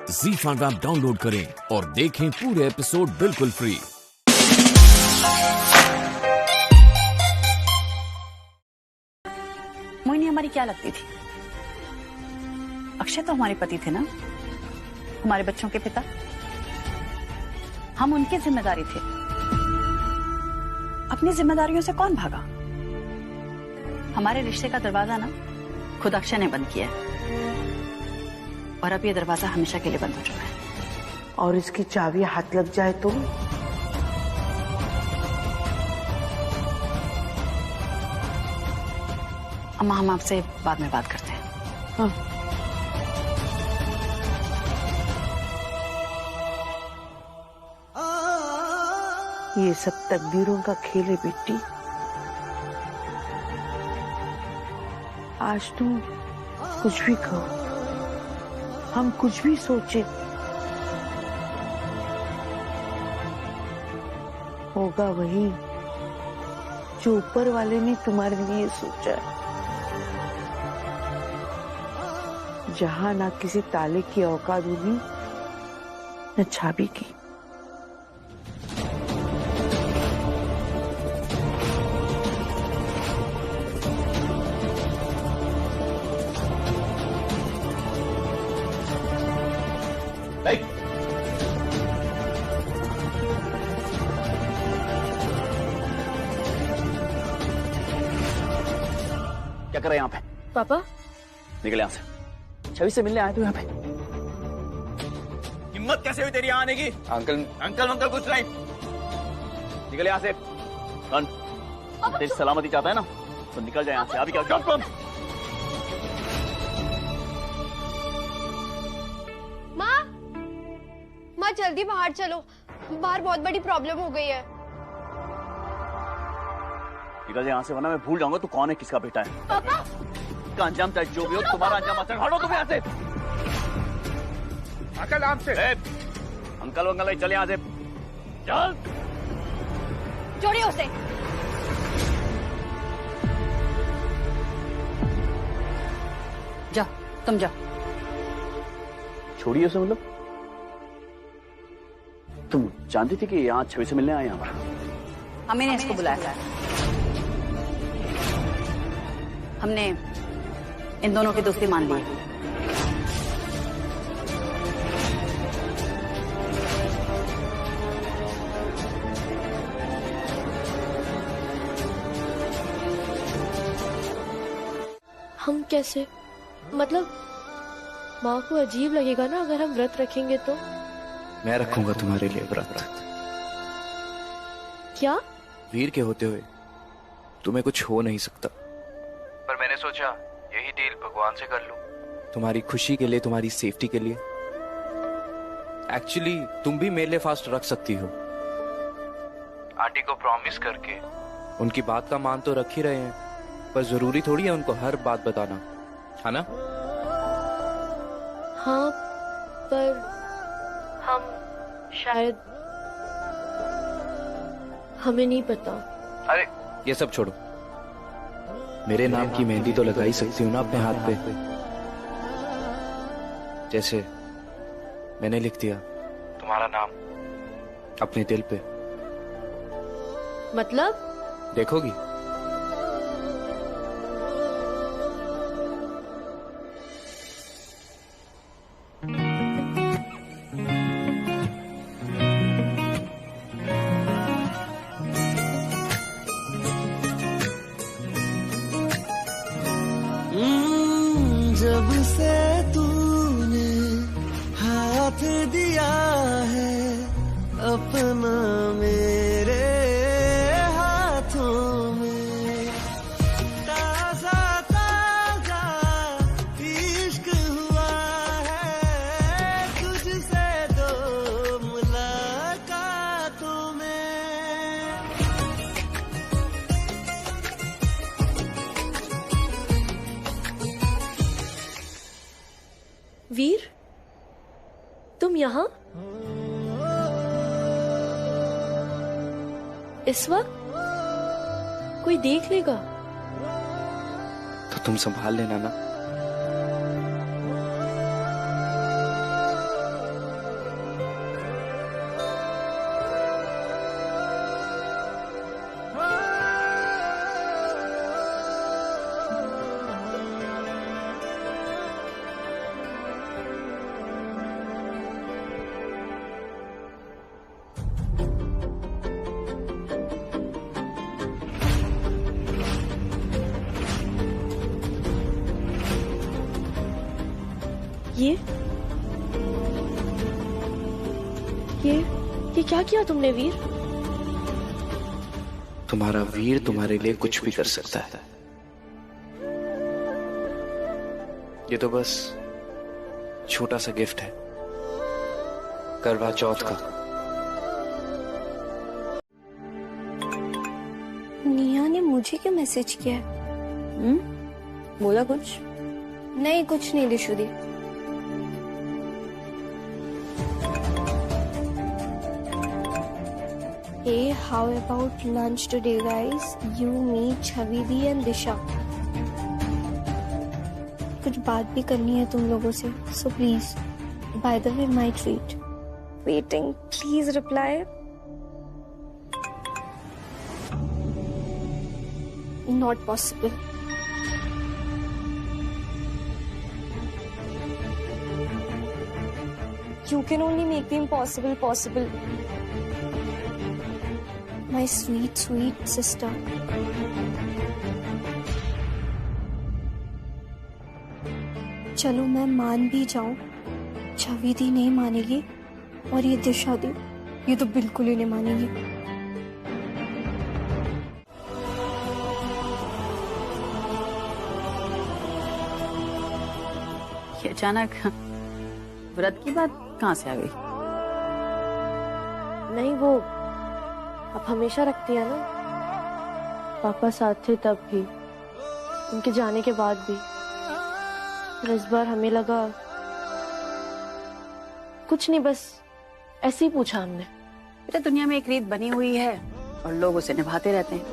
ZEE5 app download करें और देखें पूरे एपिसोड बिल्कुल फ्री। मोहिनी हमारी क्या लगती थी? अक्षय तो हमारे पति थे ना, हमारे बच्चों के पिता। हम उनकी जिम्मेदारी थे। अपनी जिम्मेदारियों से कौन भागा? हमारे रिश्ते का दरवाजा ना खुद अक्षय ने बंद किया है, और अब ये दरवाजा हमेशा के लिए बंद हो चुका है। और इसकी चाबी हाथ लग जाए तो? अम्मा, हम आपसे बाद में बात करते हैं। हाँ। ये सब तकदीरों का खेल है बेटी। आज तुम कुछ भी कहो, हम कुछ भी सोचे, होगा वही जो ऊपर वाले ने तुम्हारे लिए सोचा है। जहां ना किसी ताले की औकात होगी न चाबी की। क्या कर रहे हैं यहाँ पे? पापा निकले यहाँ से। छवि से मिलने आए तू यहाँ पे? हिम्मत कैसे हुई तेरी यहाँ आने की? अंकल अंकल कुछ नहीं। निकले यहाँ से। तेरी सलामती चाहता है ना तो निकल जाए यहाँ से। अभी क्या? माँ जल्दी बाहर चलो, बाहर बहुत बड़ी प्रॉब्लम हो गई है। निकल जाए यहाँ से वरना मैं भूल जाऊंगा तू कौन है, किसका बेटा है। पापा का अंजाम चाहे जो भी हो, तुम्हारा अंजाम आता है। हटो तुम यहाँ से। अंकल आराम से। अंकल वंकल चल यहाँ से, चल। छोड़िए उसे। जा, तुम जा। छोड़िए उसे मतलब? तुम जानती थी कि यहाँ छवि से मिलने आए यहाँ पर? हमने इसको बुलाया था। हमने इन दोनों की दोस्ती मान ली। हम कैसे? मतलब माँ को अजीब लगेगा ना अगर हम व्रत रखेंगे तो? मैं रखूंगा तुम्हारे लिए व्रत। क्या? वीर के होते हुए तुम्हें कुछ हो नहीं सकता, पर मैंने सोचा यही डील भगवान से कर लूं। तुम्हारी खुशी के लिए, तुम्हारी सेफ्टी के लिए। एक्चुअली तुम भी मेरे लिए फास्ट रख सकती हो। आंटी को प्रॉमिस करके उनकी बात का मान तो रख ही रहे हैं, पर जरूरी थोड़ी है उनको हर बात बताना, है ना? हाँ, पर हम शायद, हमें नहीं पता। अरे ये सब छोड़ो, मेरे नाम की मेहंदी तो लगा ही सकती हूँ ना अपने हाथ पे। जैसे मैंने लिख दिया तुम्हारा नाम अपने दिल पे। मतलब? देखोगी? जब से तूने हाथ दिया है अपना मेरे हाथों में, ताजा ताजा इश्क हुआ है तुझसे दो मुलाकातों में। वीर, तुम यहाँ इस वक्त? कोई देख लेगा? तो तुम संभाल लेना ना। ये क्या किया तुमने वीर? तुम्हारा वीर तुम्हारे लिए कुछ भी कर सकता है। ये तो बस छोटा सा गिफ्ट है करवा चौथ का। निया ने मुझे क्यों मैसेज किया है? बोला कुछ? नहीं, कुछ नहीं दिशुदी। Hey, how about lunch today, guys? You, me, छविदी and दिशा। कुछ बात भी करनी है तुम लोगों से, so please. By the way, my treat. Waiting. Please reply. Not possible. You can only make the impossible possible. My sweet, sweet sister. चलो मैं मान भी जाऊं, छविदी नहीं मानेगी और ये दिशा दी, ये तो बिल्कुल ही नहीं मानेगी। ये अचानक व्रत की बात कहाँ से आ गई? नहीं, वो अब हमेशा रखती है ना। पापा साथ थे तब भी, उनके जाने के बाद भी। पर इस बार हमें लगा कुछ नहीं, बस ऐसे ही पूछा हमने। बेटा, दुनिया में एक रीत बनी हुई है और लोग उसे निभाते रहते हैं।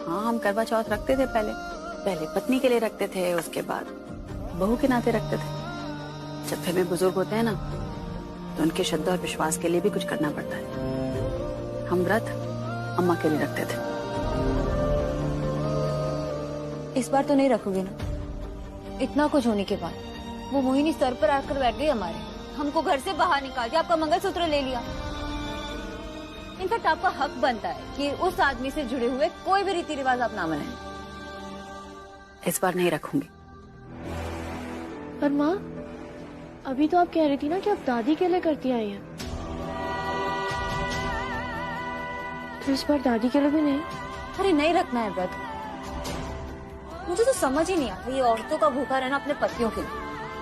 हाँ, हम करवा चौथ रखते थे पहले पत्नी के लिए रखते थे, उसके बाद बहू के नाते रखते थे। जब घर में बुजुर्ग होते हैं ना, तो उनके श्रद्धा और विश्वास के लिए भी कुछ करना पड़ता है। हम व्रत अम्मा के लिए रखते थे। इस बार तो नहीं रखोगे ना? इतना कुछ होने के बाद वो मोहिनी सर पर आकर बैठ गई हमारे, हमको घर से बाहर निकाल दिया, आपका मंगलसूत्र ले लिया। इनफैक्ट आपका हक बनता है कि उस आदमी से जुड़े हुए कोई भी रीति रिवाज आप ना मनाएं। इस बार नहीं रखूंगी। पर माँ, अभी तो आप कह रही थी ना कि आप दादी के लिए करती आई हैं। तो इस बार दादी के लिए भी नहीं? अरे नहीं रखना है व्रत। मुझे तो समझ ही नहीं आता ये औरतों का भूखा रहना अपने पतियों के लिए।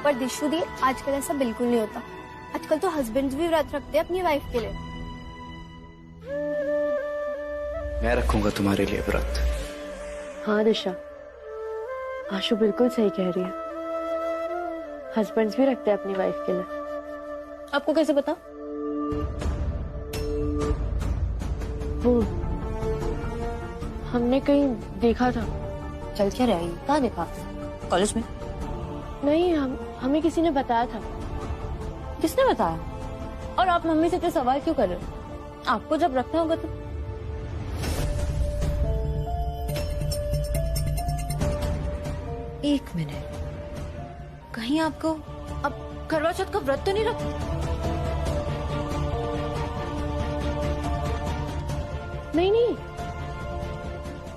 पर दिशु दी, आजकल ऐसा बिल्कुल नहीं होता। आजकल तो हस्बैंड्स भी व्रत रखते हैं अपनी वाइफ के लिए। मैं रखूंगा तुम्हारे लिए व्रत। हाँ दिशा, आशु बिल्कुल सही कह रही है। हस्बैंड्स भी रखते हैं अपनी वाइफ के लिए। आपको कैसे पता? वो हमने कहीं देखा था। चल क्या रही? कहाँ देखा? कॉलेज में? नहीं, हमें किसी ने बताया था। किसने बताया? और आप मम्मी से इतने सवाल क्यों कर रहे हो? आपको जब रखना होगा तो। एक मिनट, कहीं आपको अब करवा चौथ का व्रत तो नहीं रखा? नहीं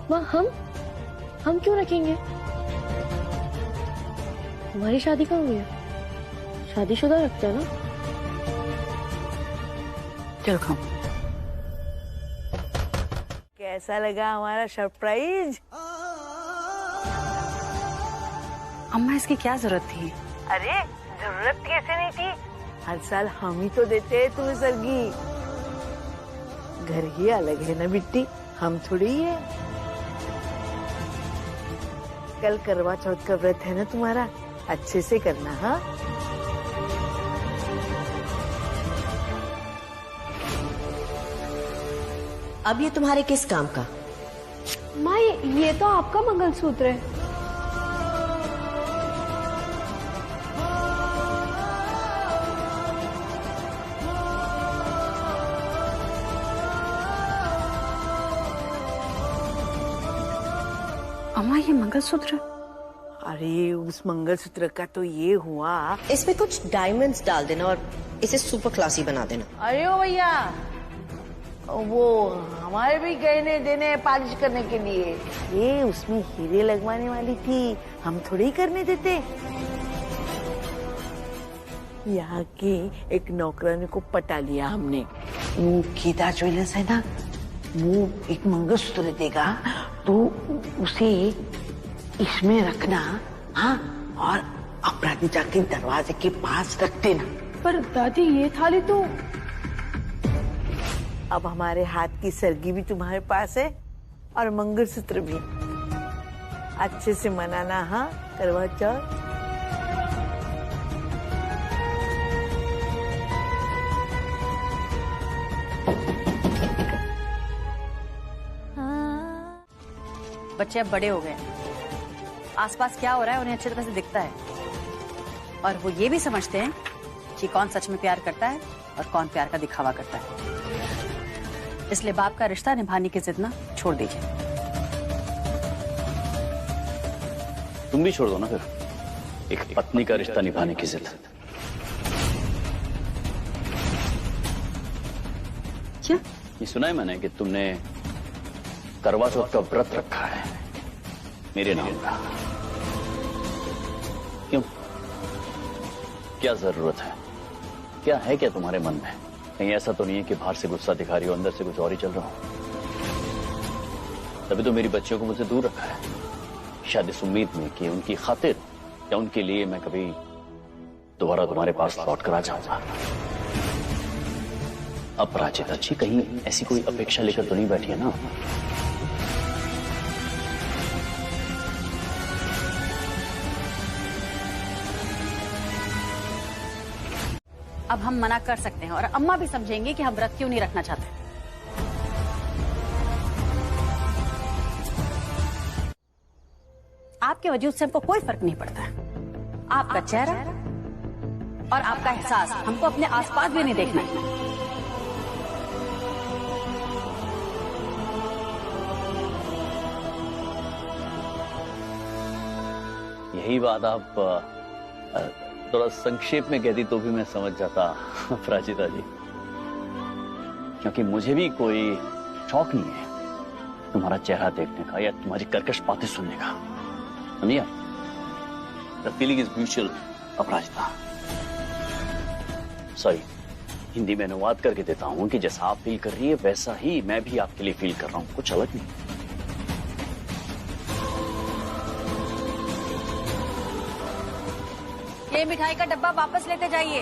माँ, हम क्यों रखेंगे? हमारी शादी कहाँ हुई है? शादीशुदा रखते हैं ना। चलो खाओ। कैसा लगा हमारा सरप्राइज? अम्मा, इसकी क्या जरूरत थी? अरे जरूरत कैसे नहीं थी? हर साल हम ही तो देते हैं तुम्हें सरगी। घर ही अलग है ना बिट्टी, हम थोड़ी ही है। कल करवा चौथ का व्रत है ना तुम्हारा, अच्छे से करना। हाँ, अब ये तुम्हारे किस काम का? माँ, ये तो आपका मंगलसूत्र है। अम्मा, ये मंगलसूत्र? अरे उस मंगलसूत्र का तो ये हुआ। इसमें कुछ डायमंड्स डाल देना और इसे सुपर क्लासी बना देना। अरे ओ भैया, वो हमारे भी गहने देने पालिश करने के लिए। ये उसमें हीरे लगवाने वाली थी, हम थोड़ी करने देते। यहाँ की एक नौकरानी को पटा लिया हमने। वो गीता ज्वेलर्स है ना, वो एक मंगलसूत्र देगा तो उसे इसमें रखना, हाँ, और अपराजिता के दरवाजे के पास रख देना। पर दादी ये थाली तो अब हमारे हाथ की सरगी भी तुम्हारे पास है और मंगलसूत्र भी। अच्छे से मनाना, हाँ, करवा चौथ। बच्चे अब बड़े हो गए, आसपास क्या हो रहा है उन्हें अच्छी तरह से दिखता है, और वो ये भी समझते हैं कि कौन सच में प्यार करता है और कौन प्यार का दिखावा करता है। इसलिए बाप का रिश्ता निभाने की जिद ना छोड़ दीजिए। तुम भी छोड़ दो ना फिर एक पत्नी का रिश्ता निभाने की जिद। क्या? ये सुना है मैंने कि तुमने करवा चौथ का व्रत रखा है मेरे नाम का। क्यों? क्या जरूरत है? क्या है क्या तुम्हारे मन में? कहीं ऐसा तो नहीं है कि बाहर से गुस्सा दिखा रही हो, अंदर से कुछ और ही चल रहा हो? तभी तो मेरी बच्चियों को मुझसे दूर रखा है, शायद इस उम्मीद में कि उनकी खातिर या उनके लिए मैं कभी दोबारा तुम्हारे पास लौट कर आ जाऊंगा। अपराजिता जी कहीं ऐसी कोई अपेक्षा लेकर तो नहीं बैठी है ना? अब हम मना कर सकते हैं और अम्मा भी समझेंगे कि हम व्रत क्यों नहीं रखना चाहते। आपके वजूद से हमको कोई फर्क नहीं पड़ता है। आपका चेहरा और आपका एहसास हमको अपने आसपास भी नहीं देखना है। यही बात आप थोड़ा संक्षेप में कहती तो भी मैं समझ जाता अपराजिता जी, क्योंकि मुझे भी कोई शौक नहीं है तुम्हारा चेहरा देखने का या तुम्हारी कर्कश बातें सुनने का। समझिए, the feeling is mutual Aparajita. Sorry, Hindi में अनुवाद करके देता हूं कि जैसा आप फील कर रही है वैसा ही मैं भी आपके लिए फील कर रहा हूं, कुछ अलग नहीं। ये मिठाई का डब्बा वापस लेते जाइए।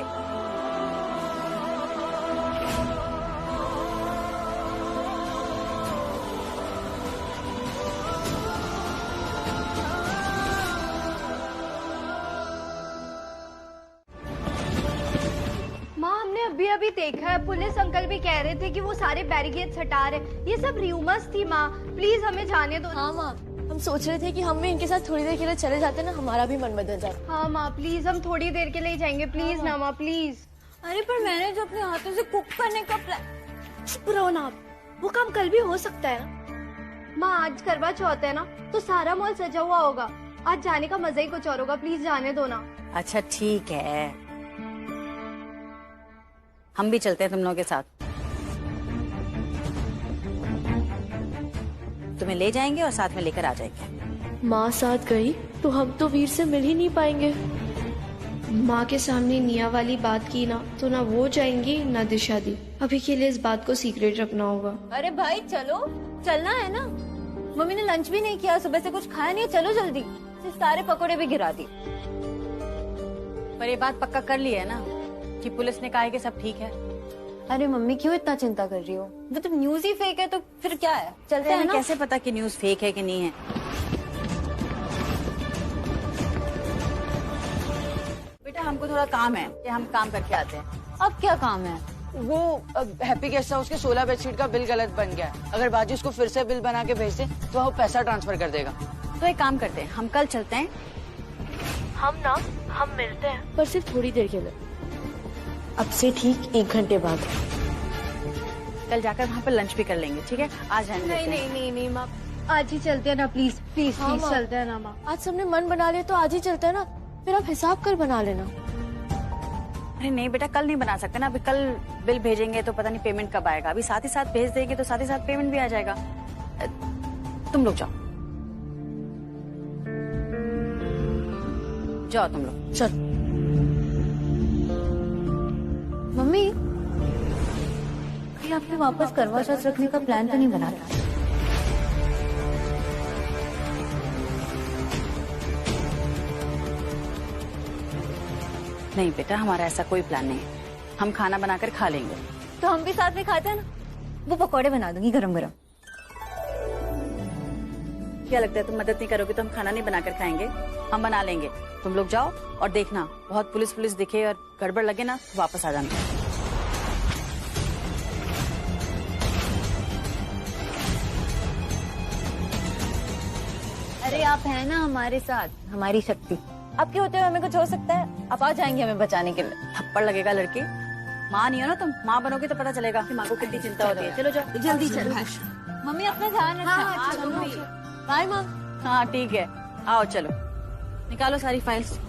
माँ, हमने अभी अभी देखा है, पुलिस अंकल भी कह रहे थे कि वो सारे बैरिकेड्स हटा रहे। ये सब रूमर्स थी माँ, प्लीज हमें जाने दो। हाँ माँ, हम सोच रहे थे कि हम भी इनके साथ थोड़ी देर के लिए चले जाते ना, हमारा भी मन बदल जाता। हाँ माँ प्लीज, हम थोड़ी देर के लिए जाएंगे, प्लीज ना माँ, प्लीज। अरे पर मैंने जो अपने हाथों से कुक करने का प्लान। चुप रहो ना आप, वो काम कल भी हो सकता है ना। माँ, आज करवा चौथ है ना, तो सारा मॉल सजा हुआ होगा। आज जाने का मजा ही कुछ और होगा, प्लीज जाने दो ना। अच्छा ठीक है, हम भी चलते हैं तुम लोगों के साथ। तुम्हें ले जाएंगे और साथ में लेकर आ जाएंगे। माँ साथ गई तो हम तो वीर से मिल ही नहीं पाएंगे। माँ के सामने निया वाली बात की ना, तो ना वो जाएंगी ना दिशा दी। अभी के लिए इस बात को सीक्रेट रखना होगा। अरे भाई चलो, चलना है ना। मम्मी ने लंच भी नहीं किया, सुबह से कुछ खाया नहीं है, चलो जल्दी। सारे पकोड़े भी गिरा दी। पर ये बात पक्का कर ली है ना कि पुलिस ने कहा है कि सब ठीक है। अरे मम्मी क्यों इतना चिंता कर रही हो? वो तो न्यूज ही फेक है, तो फिर क्या है, चलते हैं ना। कैसे पता कि न्यूज फेक है कि नहीं है? बेटा हमको थोड़ा काम है, कि हम काम करके आते हैं। अब क्या काम है? वो हैप्पी गेस्ट हाउस के 16 बेडशीट का बिल गलत बन गया है। अगर बाजी उसको फिर से बिल बना के भेज दे तो वो पैसा ट्रांसफर कर देगा। तो एक काम करते हैं, हम कल चलते हैं। हम मिलते हैं, पर सिर्फ थोड़ी देर के लिए। अब से ठीक 1 घंटे बाद। कल जाकर वहाँ पर लंच भी कर लेंगे, ठीक है? आज रहने देते हैं। नहीं माँ, आज ही चलते हैं ना, प्लीज प्लीज हाँ, प्लीज चलते हैं ना माँ। आज सबने मन बना लिया तो आज ही चलते हैं ना, फिर आप हिसाब कर बना लेना। अरे नहीं बेटा, कल नहीं बना सकते ना, अभी कल बिल भेजेंगे तो पता नहीं पेमेंट कब आएगा। अभी साथ ही साथ भेज देंगे तो साथ ही साथ पेमेंट भी आ जाएगा। तुम लोग जाओ जाओ, तुम लोग चल। कहीं आपने वापस करवा चौथ रखने का प्लान तो नहीं बना था? नहीं बेटा, हमारा ऐसा कोई प्लान नहीं है। हम खाना बनाकर खा लेंगे। तो हम भी साथ में खाते हैं ना। वो पकौड़े बना दूंगी गरम गरम। क्या लगता है तुम मदद नहीं करोगे तो हम खाना नहीं बनाकर खाएंगे? हम बना लेंगे, तुम लोग जाओ और देखना बहुत पुलिस दिखे और गड़बड़ लगे ना तो वापस आ जाना। अरे आप हैं ना हमारे साथ, हमारी शक्ति। आपके होते हुए हमें कुछ हो सकता है? आप आ जाएंगे हमें बचाने के लिए। थप्पड़ लगेगा लड़के। माँ नहीं हो ना तुम, माँ बनोगे तो पता चलेगा कि माँ को कितनी चिंता होती है। चलो जाओ जल्दी चलो। मम्मी अपना ध्यान रखना। बाय माँ। हाँ ठीक है, आओ चलो निकालो सारी फाइल्स।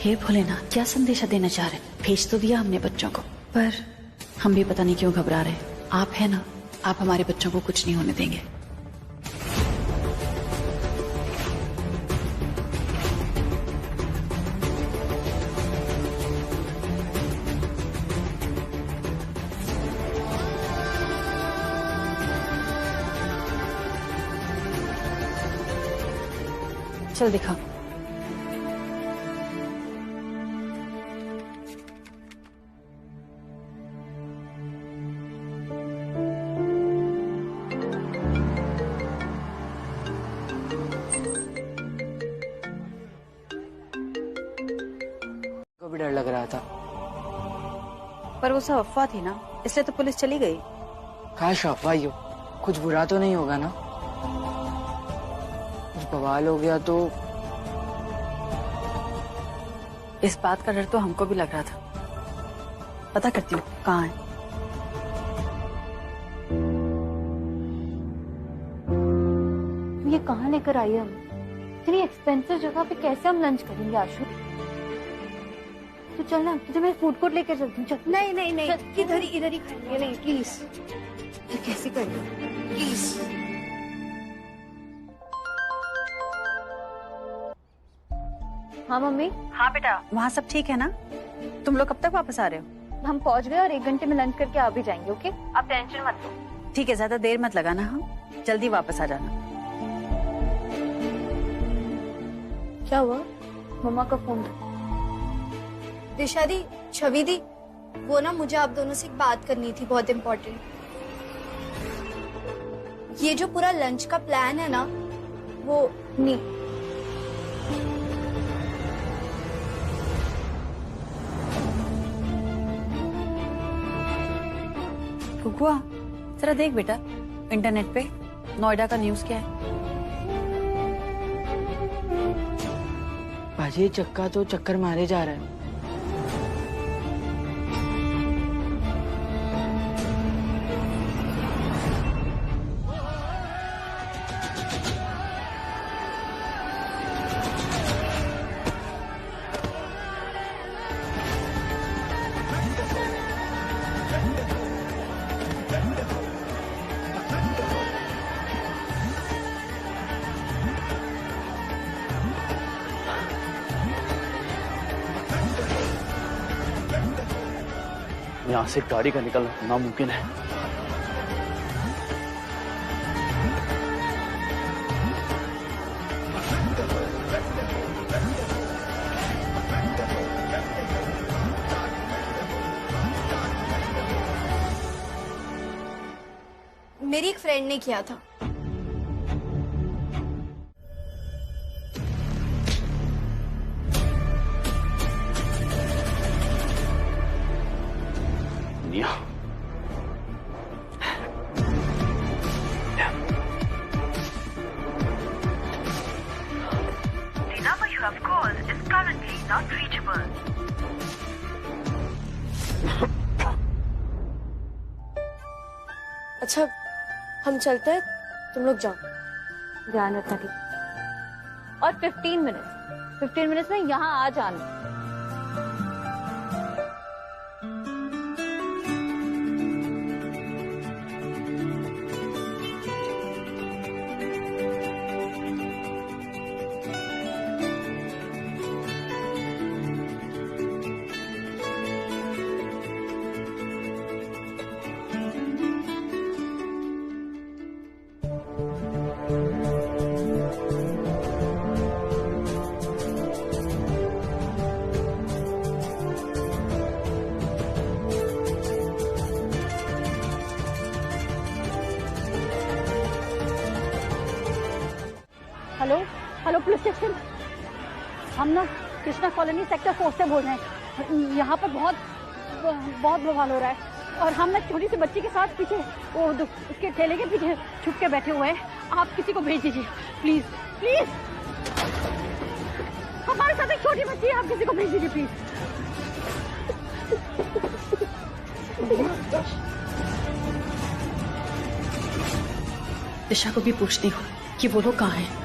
हे भोलेनाथ, क्या संदेशा देना चाह रहे? भेज तो दिया हमने बच्चों को, पर हम भी पता नहीं क्यों घबरा रहे। आप है ना, आप हमारे बच्चों को कुछ नहीं होने देंगे। चल दिखा। को भी डर लग रहा था। पर वो सब अफवाह थी ना, इसलिए तो पुलिस चली गई। काश अफवाह ही हो, कुछ बुरा तो नहीं होगा ना? कुछ बवाल हो गया तो? इस बात का डर तो हमको भी लग रहा था। पता करती हूँ कहाँ है। ये कहाँ लेकर आई है हम? इतनी एक्सपेंसिव जगह पे कैसे हम लंच करेंगे आशु? तो चल ना, तुझे मैं फूड कोर्ट लेकर चलती हूँ। चल। नहीं नहीं नहीं, इधर ही खाएंगे। नहीं प्लीज। ये कैसे करेंगे? प्लीज। हाँ मम्मी। हाँ बेटा, वहाँ सब ठीक है ना? तुम लोग कब तक वापस आ रहे हो? हम पहुँच गए और 1 घंटे में लंच करके आ भी जाएंगे। ओके, आप टेंशन मत लो। ठीक है, ज्यादा देर मत लगाना। हाँ जल्दी वापस आ जाना। क्या हुआ? मम्मा का फोन था। दिशा दी, छवि दी, वो ना मुझे आप दोनों से एक बात करनी थी, बहुत इम्पोर्टेंट। ये जो पूरा लंच का प्लान है ना, वो नहीं। कुकुआ, जरा देख बेटा इंटरनेट पे नोएडा का न्यूज़ क्या है। बाजी चक्का तो चक्कर मारे जा रहा है। यहाँ से गाड़ी का निकलना नामुमकिन है। मेरी एक फ्रेंड ने किया था। अच्छा हम चलते हैं, तुम लोग जाओ। ध्यान रखना ठीक। और 15 मिनट्स में यहाँ आ जाना। हेलो हेलो पुलिस स्टेशन, हम ना कृष्णा कॉलोनी सेक्टर 4 से बोल रहे हैं। यहाँ पर बहुत बवाल हो रहा है और हम ना छोटी सी बच्ची के साथ पीछे वो उसके ठेले के पीछे छुप के बैठे हुए हैं। आप किसी को भेज दीजिए प्लीज प्लीज। हमारे साथ एक छोटी बच्ची है, आप किसी को भेज दीजिए प्लीज। दिशा को भी पूछती हूँ कि वो लोग कहाँ हैं।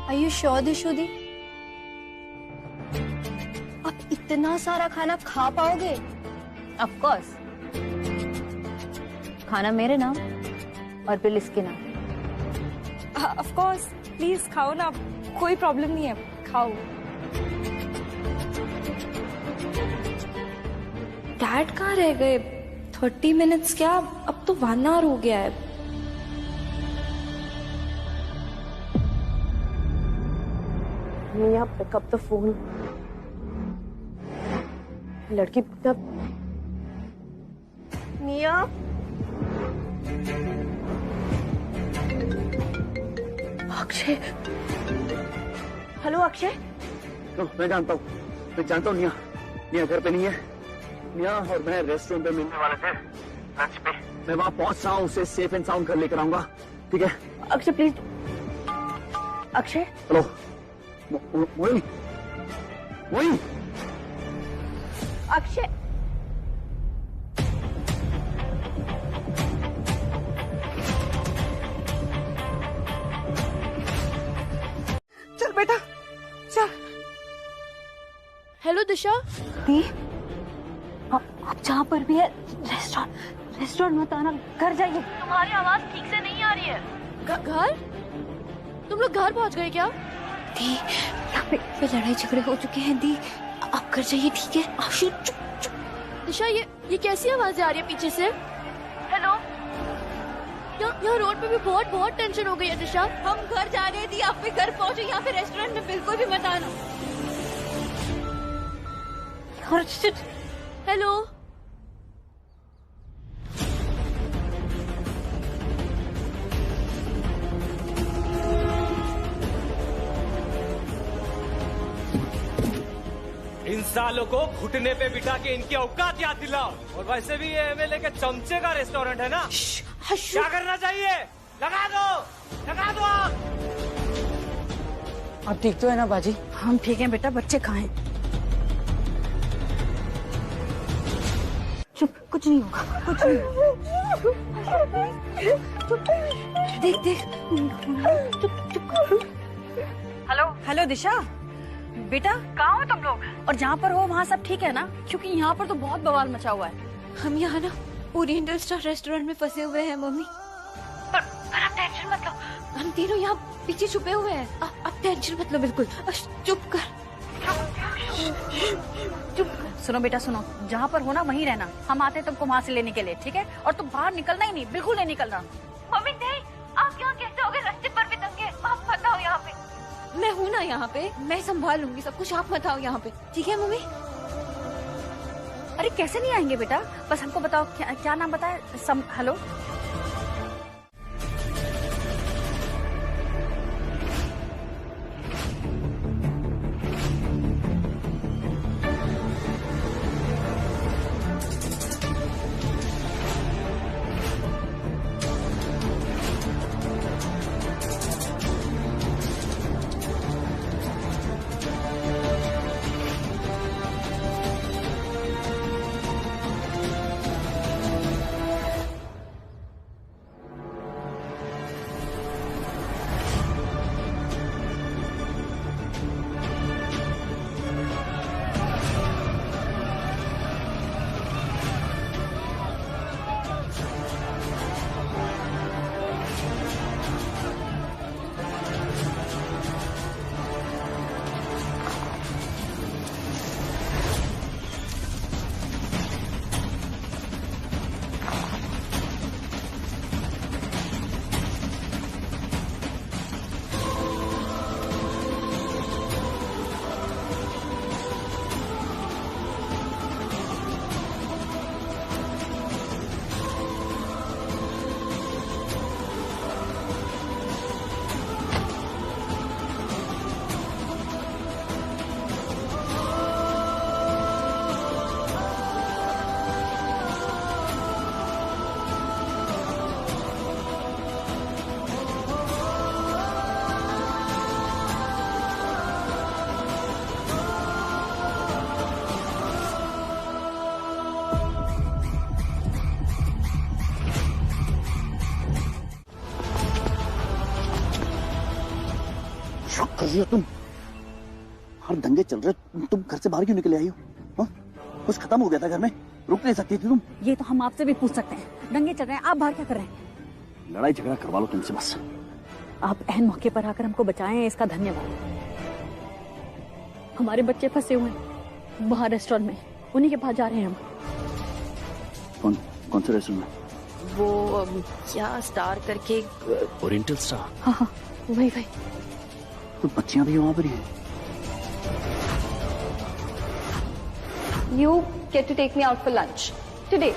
Are you sure, दिशुदी? आप इतना सारा खाना खा पाओगे? Of course. खाना मेरे नाम और बिल इसके नाम। ऑफ कोर्स, प्लीज खाओ ना, कोई प्रॉब्लम नहीं है, खाओ। डैड कहाँ रह गए? 30 मिनट्स क्या, अब तो 1 आवर हो गया है। मिया पिक अप द फोन। लड़की तब मिया, अक्षय। हेलो अक्षय। मैं जानता हूँ निया घर पे नहीं है। निया और मैं रेस्टोरेंट पे मिलने वाले थे लंच पे। मैं वहाँ पहुँच रहा हूँ, उसे सेफ एंड साउंड घर लेकर आऊंगा, ठीक है? अक्षय प्लीज। अक्षय। हेलो मोहिनी, मोहिनी। अक्षय। चल बेटा चल। हेलो दिशा। दी, आप जहाँ पर भी है रेस्टोरेंट मत आना, घर जाइए। तुम्हारी आवाज ठीक से नहीं आ रही है। घर? तुम लोग घर पहुंच गए क्या? दी, यहाँ पे लड़ाई झगड़े हो चुके हैं दी, आप घर जाइए, ठीक है? आशु चुप चुप। दिशा, ये कैसी आवाजें आ रही है पीछे से? हेलो, यहाँ रोड पे भी बहुत टेंशन हो गई है दिशा। हम घर जा रहे थे, आप भी घर पहुंचे, यहाँ पे रेस्टोरेंट में बिल्कुल भी मत आना। हेलो, इन सालों को घुटने पे बिठा के इनकी औकात याद दिलाओ। और वैसे भी ये एमएलए के चमचे का रेस्टोरेंट है ना, क्या करना चाहिए? लगा दो आप ठीक तो है ना बाजी? हम ठीक हैं बेटा, बच्चे कहाँ हैं? चुप, कुछ नहीं होगा, कुछ नहीं होगा। देख चुप। हेलो दिशा, बेटा कहाँ हो तुम लोग? और जहाँ पर हो वहाँ सब ठीक है ना? क्योंकि यहाँ पर तो बहुत बवाल मचा हुआ है। हम यहाँ ना ओरिएंटल स्टार रेस्टोरेंट में फंसे हुए हैं मम्मी। पर आप टेंशन मत लो, हम तीनों यहाँ पीछे छुपे हुए हैं। आप टेंशन मत लो, बिल्कुल चुप कर। सुनो बेटा सुनो, जहाँ पर हो ना वहीं रहना, हम आते हैं तुमको वहाँ से लेने के लिए, ठीक है? और तुम बाहर निकलना ही नहीं, बिल्कुल नहीं निकलना। मम्मी नहीं, आप यहाँ कैसे होगे? रास्ते पर भी दंगे, आप बताओ यहाँ पे। मैं हूँ ना ना यहाँ पे, मैं संभाल लूंगी सब कुछ, आप मत आओ यहाँ पे, ठीक है मम्मी? अरे कैसे नहीं आएंगे बेटा, बस हमको बताओ क्या नाम बताया? हेलो कर रही हो तुम? हर दंगे चल रहे, तुम घर से बाहर क्यों निकले आई हो? हा? कुछ खत्म हो गया था घर में, रुक नहीं सकती थी तुम? ये तो हम आपसे भी पूछ सकते हैं, दंगे चल रहे हैं, आप बाहर क्या कर रहे हैं? लड़ाई झगड़ा करवा लो तुमसे बस। आप अहम मौके पर आकर हमको बचाएं, इसका धन्यवाद। हमारे बच्चे फंसे हुए हैं बाहर रेस्टोरेंट में, उन्हीं के पास जा रहे हैं हम। कौन से रेस्टोरेंट में? वो क्या स्टार करके, ओरिएंटल स्टार। हाँ हाँ वही वही। तो बच्चियां भी वहां पर ही हैं। You get to take me out for lunch today.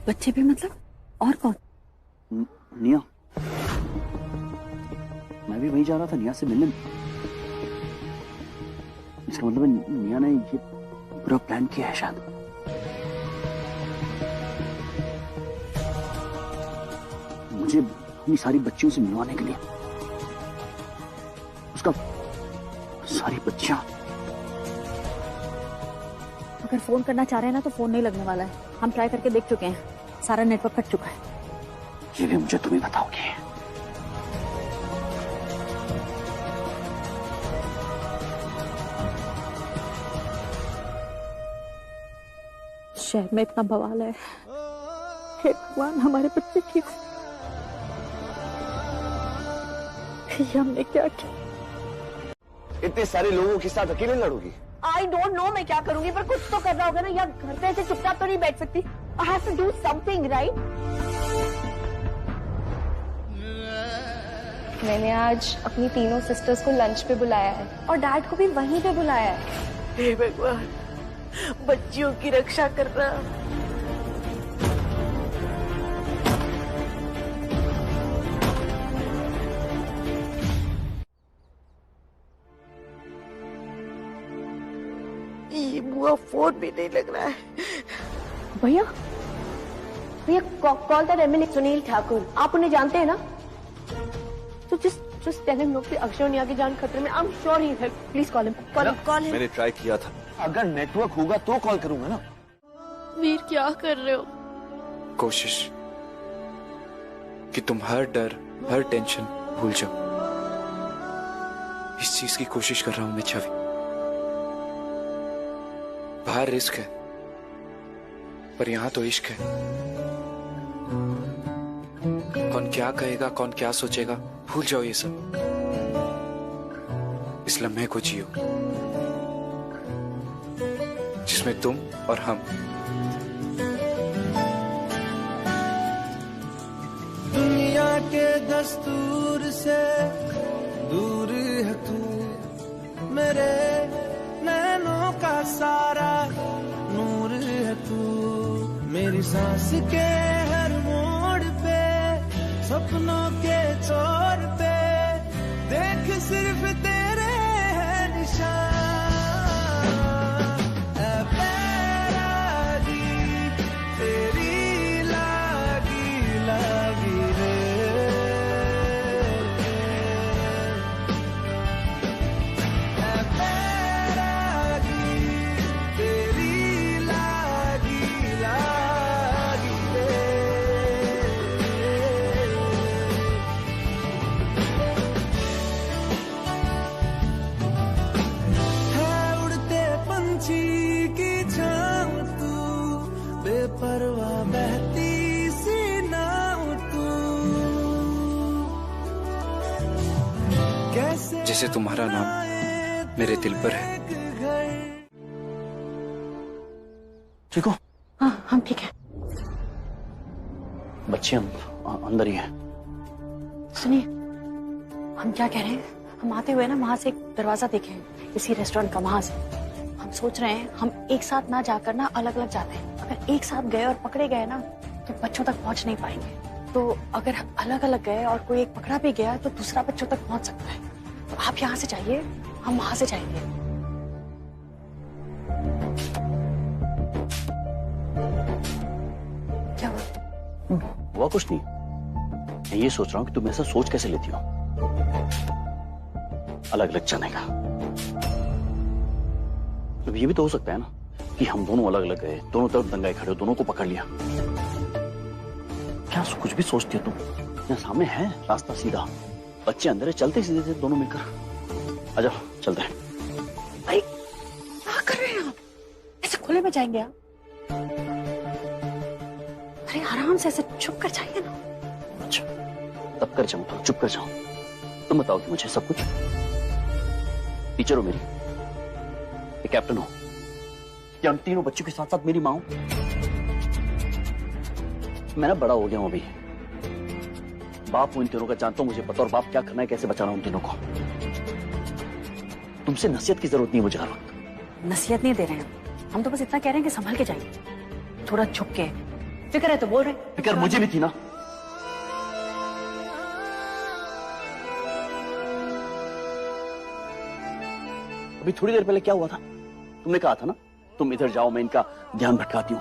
बच्चे भी मतलब? और कौन? निया। मैं भी वहीं जा रहा था निया से मिलने। इसका मतलब निया ने ये पूरा प्लान किया है शायद। मुझे अपनी सारी बच्चियों से मिलवाने के लिए। उसका सारी बच्चियां। अगर फोन करना चाह रहे हैं ना तो फोन नहीं लगने वाला है, हम ट्राई करके देख चुके हैं, सारा नेटवर्क कट चुका है। ये भी मुझे तुम ही बताओगे। शहर में इतना बवाल है, हे भगवान हमारे बच्चे ठीक हो। ये हमने क्या किया? इतने सारे लोगों के साथ अकेले लड़ोगी? I don't know मैं क्या करूंगी, पर कुछ तो करना होगा ना यार, घर पे ऐसे चुपचाप तो नहीं बैठ सकती। I have to do something, right? मैंने आज अपनी तीनों सिस्टर्स को लंच पे बुलाया है और डैड को भी वहीं पे बुलाया है। हे भगवान, बच्चियों की रक्षा करना। ये बुआ फोन भी नहीं लग रहा है। भैया भैया call that MLA Sunil Thakur, आप उन्हें जानते हैं ना? तो just tell him कि अक्षय और निया की जान खतरे में। I'm sure he'll help. Please call him. Call him. मैंने ट्राई किया था, अगर नेटवर्क होगा तो कॉल करूंगा ना। वीर क्या कर रहे हो? कोशिश कि तुम हर डर, हर टेंशन भूल जाओ। इस चीज की कोशिश कर रहा हूं मैं छवि। बाहर रिस्क है, पर यहां तो इश्क है। कौन क्या कहेगा, कौन क्या सोचेगा, भूल जाओ ये सब। इस लम्हे को जियो जिसमें तुम और हम। दुनिया के दस्तूर से दूर है तू मेरे नैनों का सारा नूर है तू, मेरी सांस के हर मोड़ पे, सपनों के छोर पे देख सिर्फ तेरे है निशान। ऐ बैरागी तेरी लागी लागी रे, ऐ बैरागी तेरी लागी लागी रे। है उड़ते पंछी की छाँव तू, बेपरवाह बहती सी नाव तू, कैसे जैसे तुम्हारा नाम मेरे दिल पर है। ठीक हो? हाँ हम ठीक है। बच्चे अंदर ही हैं। सुनिए, हम क्या कह रहे हैं, हम आते हुए ना वहां से एक दरवाजा देखे हैं इसी रेस्टोरेंट का, वहां से हम सोच रहे हैं हम एक साथ ना जाकर ना अलग अलग जाते हैं। अगर एक साथ गए और पकड़े गए ना तो बच्चों तक पहुंच नहीं पाएंगे, तो अगर अलग अलग गए और कोई एक पकड़ा भी गया तो दूसरा बच्चों तक पहुंच सकता है। तो आप यहाँ से जाइए, हम वहां से जाएंगे। क्या हुआ? हुआ कुछ नहीं, मैं ये सोच रहा हूँ कि तुम ऐसा सोच कैसे लेती हो अलग अलग जाने का। तो ये भी तो हो सकता है ना कि हम दोनों अलग अलग गए, दोनों तरफ दंगाई खड़े हो, दोनों को पकड़ लिया। क्या कुछ भी सोचती हो तुम? यहाँ सामने है रास्ता सीधा, बच्चे अंदर है, चलते सीधे थे दोनों मिलकर। आजा चलते हैं। अरे क्या कर रहे हैं आप? ऐसे खुले में जाएंगे आप? अरे आराम से ऐसे चुप कर जाइए ना। अच्छा तब कर जाऊं, तो चुप कर जाऊं। तुम बताओ कि मुझे सब कुछ, टीचर हो मेरी, एक कैप्टन हो, या उन तीनों बच्चों के साथ साथ मेरी माँ हो। मैं ना बड़ा हो गया हूं अभी, बाप हूं इन तीनों का, जानता हूं मुझे पता, और बाप क्या करना है, कैसे बचाना उन तीनों को। तुमसे नसीहत की जरूरत नहीं मुझे हर वक्त। नसीहत नहीं दे रहे हैं हम तो बस इतना कह रहे हैं कि संभल के जाइए, थोड़ा झुक के। फिक्र है तो बोल रहे। फिक्र मुझे भी थी ना। अभी थोड़ी देर पहले क्या हुआ था? तुमने कहा था ना तुम इधर जाओ, मैं इनका ध्यान भटकाती हूं।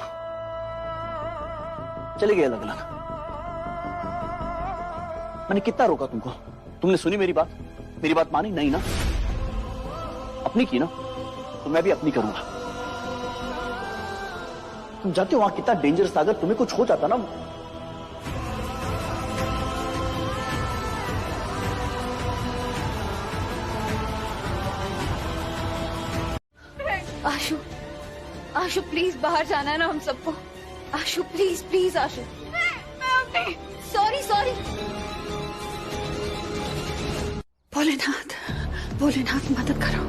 चले गए अलग अलग। मैंने कितना रोका तुमको? तुमने सुनी मेरी बात? मेरी बात मानी नहीं ना? अपनी की ना, तो मैं भी अपनी करूंगा। तुम जानते हो वहां कितना डेंजरस था, अगर तुम्हें कुछ हो जाता ना। आशु, आशु प्लीज बाहर जाना है ना हम सबको। Ashu please please Ashu. Sorry sorry. Bholenath, Bholenath मदद करो।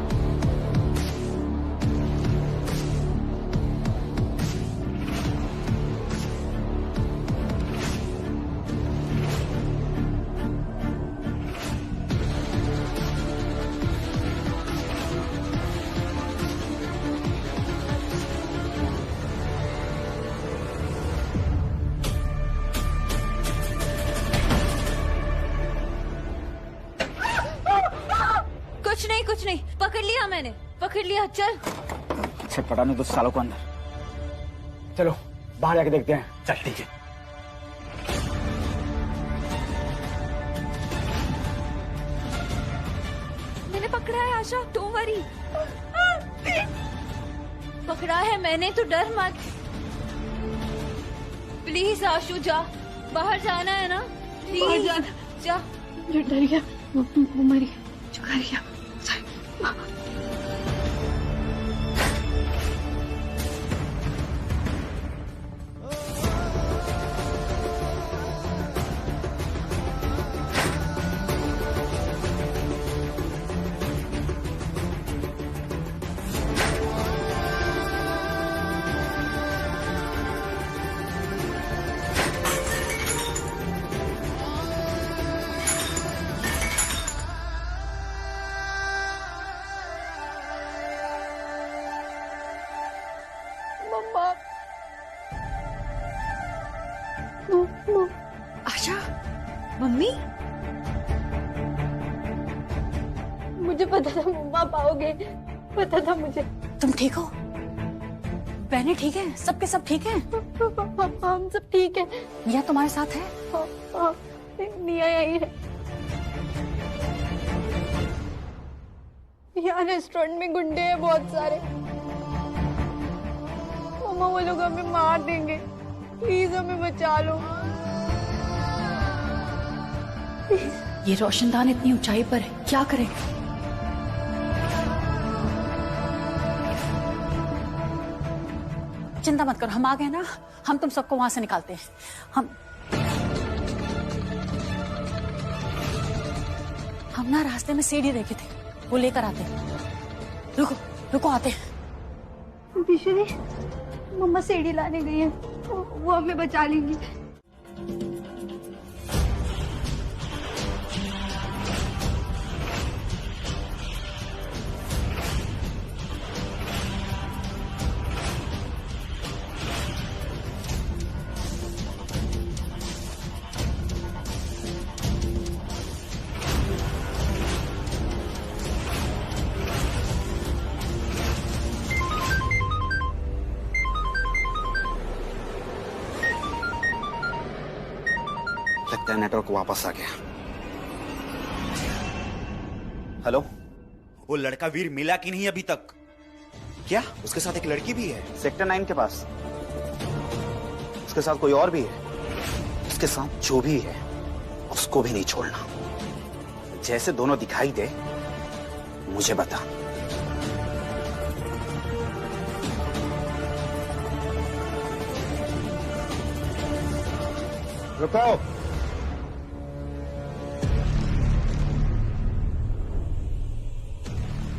कुछ नहीं, पकड़ लिया मैंने, पकड़ लिया। चल अच्छा पटाने दो सालों को अंदर। चलो बाहर जाके देखते हैं। चल ठीक है। मैंने पकड़ा है आशा, डोंट वरी। पकड़ा है मैंने, तो डर मत। प्लीज आशु जा, बाहर जाना है ना, प्लीज जा। जो डर गया वो मर गया, जो कर गया। मुझे पता था मम्मा पाओगे, पता था मुझे। तुम ठीक हो? बहनें ठीक है? सबके सब ठीक है? हम सब ठीक है। निया तुम्हारे साथ है? हाँ, निया यही है। यहाँ रेस्टोरेंट में गुंडे हैं बहुत सारे। मम्मा वो लोग हमें मार देंगे, प्लीज हमें बचा लो। ये रोशनदान इतनी ऊंचाई पर है, क्या करेंगे? चिंता मत करो, हम आ गए ना, हम तुम सबको वहां से निकालते हैं। हम ना रास्ते में सीढ़ी देखे थे, वो लेकर आते हैं। रुको रुको, आते हैं। बिशरी, मम्मा सीढ़ी लाने गई है, वो हमें बचा लेंगी। लगता है नेटवर्क वापस आ गया। हेलो, वो लड़का वीर मिला कि नहीं अभी तक? क्या उसके साथ एक लड़की भी है सेक्टर 9 के पास? उसके साथ कोई और भी है? उसके साथ जो भी है उसको भी नहीं छोड़ना। जैसे दोनों दिखाई दे मुझे बता। रुको,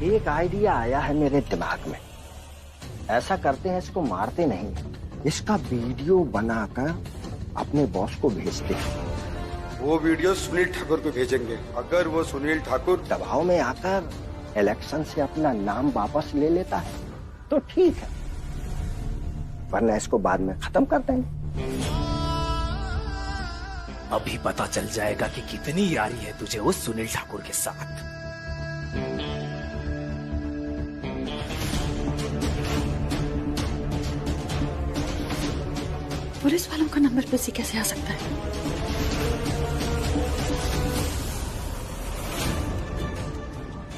एक आइडिया आया है मेरे दिमाग में। ऐसा करते हैं, इसको मारते नहीं, इसका वीडियो बनाकर अपने बॉस को भेजते हैं। वो वीडियो सुनील ठाकुर को भेजेंगे। अगर वो सुनील ठाकुर दबाव में आकर इलेक्शन से अपना नाम वापस ले लेता है तो ठीक है, वरना इसको बाद में खत्म कर देंगे। अभी पता चल जाएगा कि कितनी यारी है तुझे उस सुनील ठाकुर के साथ। पुलिस वालों का नंबर बिजी कैसे आ सकता है?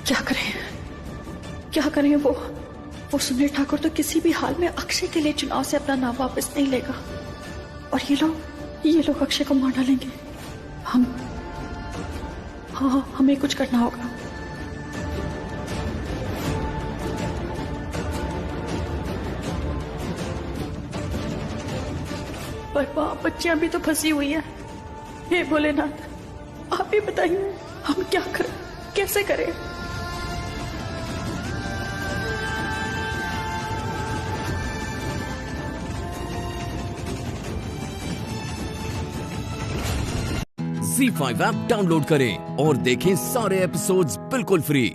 क्या करें? वो सुनील ठाकुर तो किसी भी हाल में अक्षय के लिए चुनाव से अपना नाम वापस नहीं लेगा, और ये लोग अक्षय को मार डालेंगे। हमें कुछ करना होगा। पर बच्चियां भी तो फंसी हुई है। हे भोलेनाथ, आप ही बताइए हम क्या करें, कैसे करें? ZEE5 ऐप डाउनलोड करें और देखें सारे एपिसोड्स बिल्कुल फ्री।